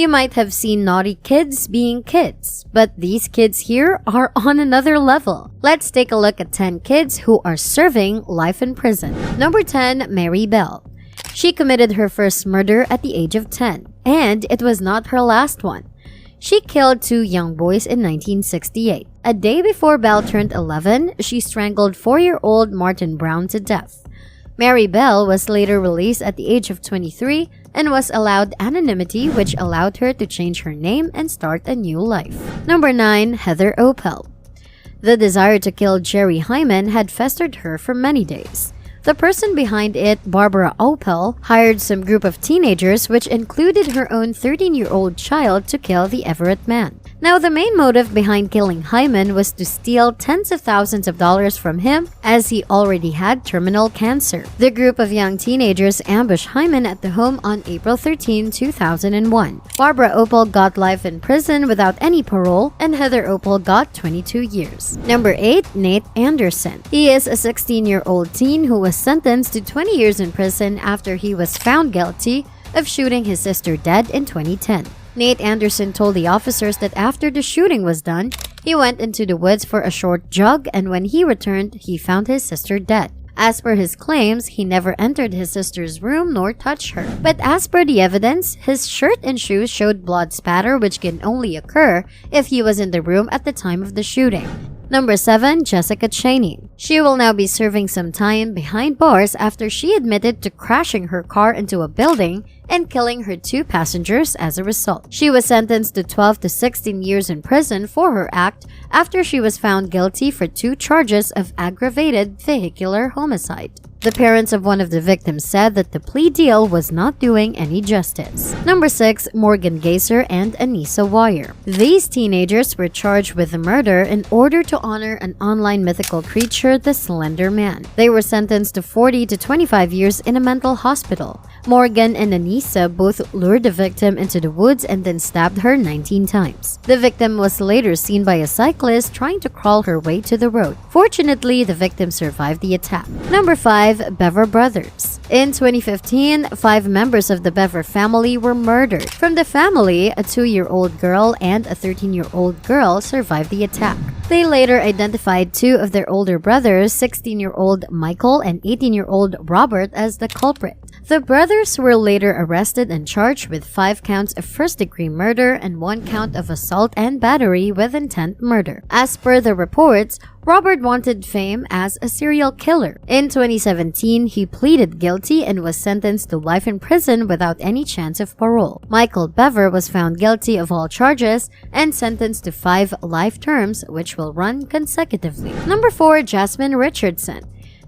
You might have seen naughty kids being kids, but these kids here are on another level. Let's take a look at 10 kids who are serving life in prison. Number 10, Mary Bell. She committed her first murder at the age of 10, and it was not her last one. She killed 2 young boys in 1968. A day before Bell turned 11, she strangled 4-year-old Martin Brown to death. Mary Bell was later released at the age of 23 and was allowed anonymity, which allowed her to change her name and start a new life. Number 9, Heather Opel. The desire to kill Jerry Hyman had festered her for many days. The person behind it, Barbara Opel, hired some group of teenagers, which included her own 13-year-old child, to kill the Everett man. Now, the main motive behind killing Hyman was to steal tens of thousands of dollars from him, as he already had terminal cancer. The group of young teenagers ambushed Hyman at the home on April 13, 2001. Barbara Opel got life in prison without any parole, and Heather Opel got 22 years. Number 8, Nate Anderson. He is a 16-year-old teen who was sentenced to 20 years in prison after he was found guilty of shooting his sister dead in 2010. Nate Anderson told the officers that after the shooting was done, he went into the woods for a short jog, and when he returned, he found his sister dead. As per his claims, he never entered his sister's room nor touched her. But as per the evidence, his shirt and shoes showed blood spatter, which can only occur if he was in the room at the time of the shooting. Number 7, Jessica Chaney. She will now be serving some time behind bars after she admitted to crashing her car into a building and killing her 2 passengers as a result. She was sentenced to 12 to 16 years in prison for her act after she was found guilty for 2 charges of aggravated vehicular homicide. The parents of one of the victims said that the plea deal was not doing any justice. Number 6, Morgan Geyser and Anissa Wire. These teenagers were charged with the murder in order to honor an online mythical creature, the Slender Man. They were sentenced to 40 to 25 years in a mental hospital. Morgan and Anissa both lured the victim into the woods and then stabbed her 19 times. The victim was later seen by a cyclist trying to crawl her way to the road. Fortunately, the victim survived the attack. Number 5, Bever brothers. In 2015, 5 members of the Bever family were murdered. From the family, a 2-year-old girl and a 13-year-old girl survived the attack. They later identified 2 of their older brothers, 16-year-old Michael and 18-year-old Robert, as the culprit. The brothers were later arrested and charged with 5 counts of first-degree murder and 1 count of assault and battery with intent murder. As per the reports, Robert wanted fame as a serial killer. In 2017, he pleaded guilty and was sentenced to life in prison without any chance of parole. Michael Bever was found guilty of all charges and sentenced to 5 life terms, which will run consecutively. Number 4, Jasmine Richardson.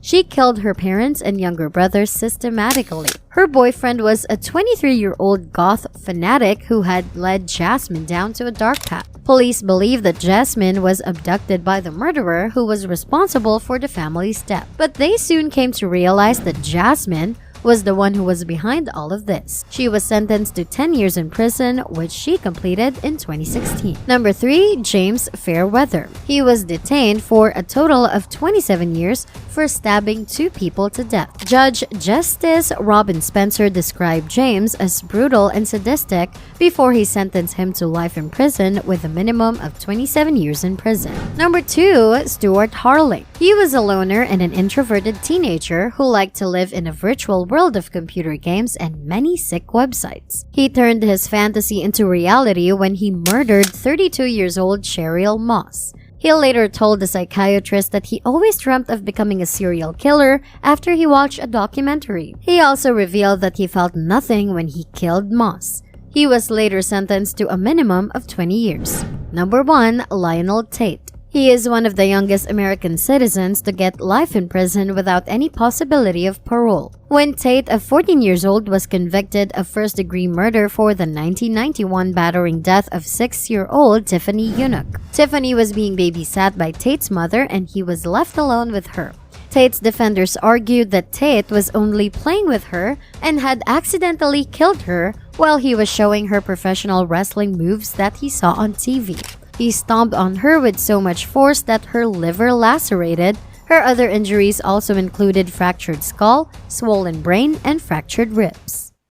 She killed her parents and younger brothers systematically. Her boyfriend was a 23-year-old goth fanatic who had led Jasmine down to a dark path. Police believe that Jasmine was abducted by the murderer who was responsible for the family's death. But they soon came to realize that Jasmine was the one who was behind all of this. She was sentenced to 10 years in prison, which she completed in 2016. Number 3, James Fairweather. He was detained for a total of 27 years for stabbing 2 people to death. Judge Justice Robin Spencer described James as brutal and sadistic before he sentenced him to life in prison with a minimum of 27 years in prison. Number 2, Stuart Harling. He was a loner and an introverted teenager who liked to live in a virtual world of computer games and many sick websites. He turned his fantasy into reality when he murdered 32 years old Cheryl Moss. He later told the psychiatrist that he always dreamt of becoming a serial killer after he watched a documentary. He also revealed that he felt nothing when he killed Moss. He was later sentenced to a minimum of 20 years. Number 1, Lionel Tate. He is one of the youngest American citizens to get life in prison without any possibility of parole. When Tate, of 14 years old, was convicted of first-degree murder for the 1991 battering death of 6-year-old Tiffany Eunuch. Tiffany was being babysat by Tate's mother and he was left alone with her. Tate's defenders argued that Tate was only playing with her and had accidentally killed her while he was showing her professional wrestling moves that he saw on TV. He stomped on her with so much force that her liver lacerated. Her other injuries also included fractured skull, swollen brain, and fractured ribs.